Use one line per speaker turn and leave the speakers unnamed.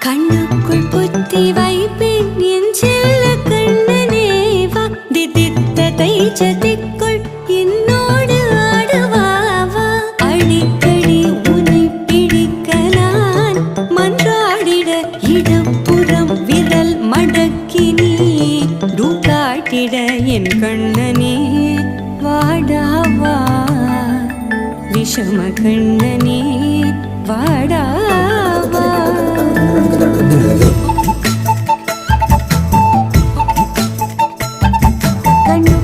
கண்ணுக்குள் புத்தி வைப்பேன் என் செல்ல கண்ணனே வா, திதித்த தைச்சதிக்குள் என்னோடு ஆடுவாவா. அடிக்கடி உனை பிடிக்க நான் மன்றாடிட இடப்புறம் விரல் மடக்கி நீ காட்டிட என் கண்ணனே வாடாவா, விஷம கண்ணனே வாடாவா. கண்ணு